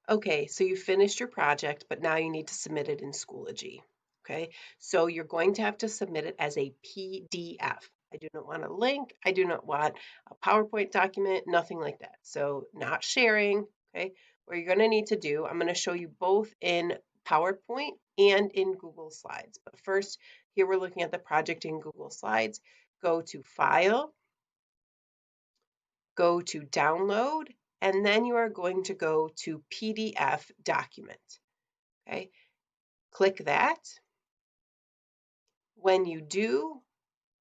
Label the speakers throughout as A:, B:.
A: Okay, so you finished your project, but now you need to submit it in Schoology. Okay, so you're going to have to submit it as a PDF. I do not want a link. I do not want a PowerPoint document, nothing like that. So not sharing, okay? What you're going to need to do, I'm going to show you both in PowerPoint and in Google Slides. But first, here we're looking at the project in Google Slides. Go to File, go to Download, and then you are going to go to PDF Document. Okay, click that. When you do,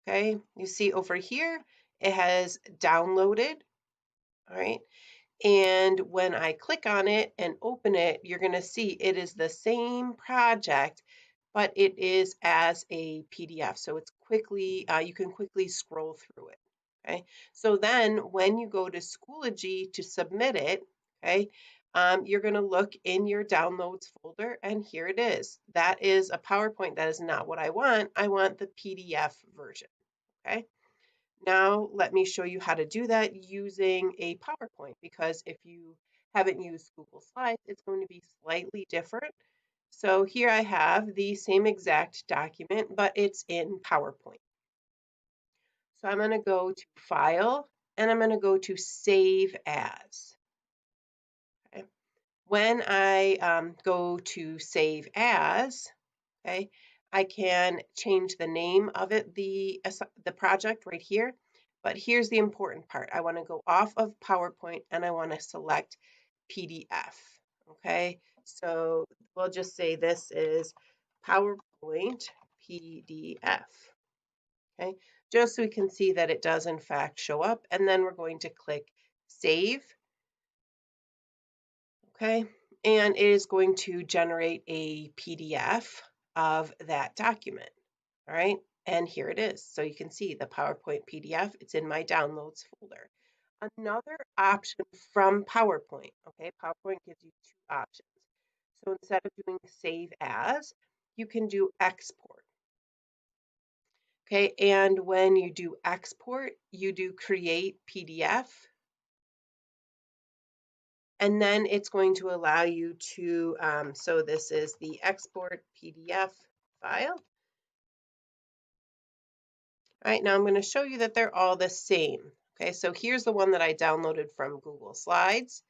A: okay, you see over here, it has downloaded, all right? And when I click on it and open it, you're gonna see it is the same project, but it is as a PDF. So it's quickly, you can quickly scroll through it, okay? So then when you go to Schoology to submit it, okay, you're gonna look in your downloads folder and here it is. That is a PowerPoint. That is not what I want. I want the PDF version, okay? Now let me show you how to do that using a PowerPoint because if you haven't used Google Slides, it's going to be slightly different. So here I have the same exact document, but it's in PowerPoint. So I'm going to go to File and I'm going to go to Save As. Okay. When I go to Save As, okay, I can change the name of it, the project right here. But here's the important part. I want to go off of PowerPoint and I want to select PDF. Okay, so we'll just say this is PowerPoint PDF. Okay, just so we can see that it does in fact show up. And then we're going to click Save. Okay, and it is going to generate a PDF of that document. All right, and here it is. So you can see the PowerPoint PDF. It's in my downloads folder. Another option from PowerPoint, okay, PowerPoint gives you two options. So instead of doing save as, you can do export. Okay, and when you do export, you do create PDF. And then it's going to allow you to, so this is the export PDF file. All right, now I'm going to show you that they're all the same. Okay, so here's the one that I downloaded from Google Slides.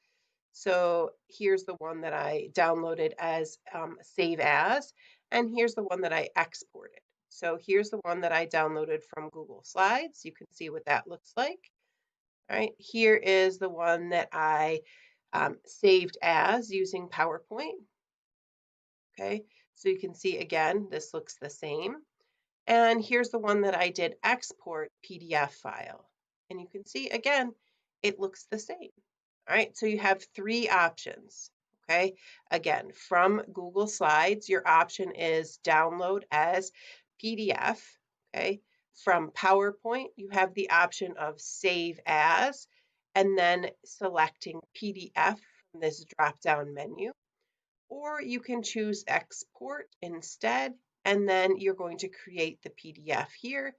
A: So here's the one that I downloaded as Save As, and here's the one that I exported. So here's the one that I downloaded from Google Slides. You can see what that looks like. All right, here is the one that I saved as using PowerPoint. Okay, so you can see again, this looks the same. And here's the one that I did export PDF file. And you can see again, it looks the same. All right, so you have three options. Okay, again, from Google Slides, your option is download as PDF. Okay, from PowerPoint, you have the option of save as, and then selecting PDF from this drop down menu. Or you can choose export instead, and then you're going to create the PDF here,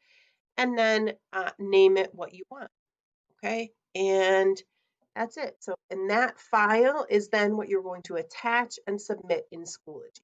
A: and then name it what you want, okay? And that's it. So, and that file is then what you're going to attach and submit in Schoology.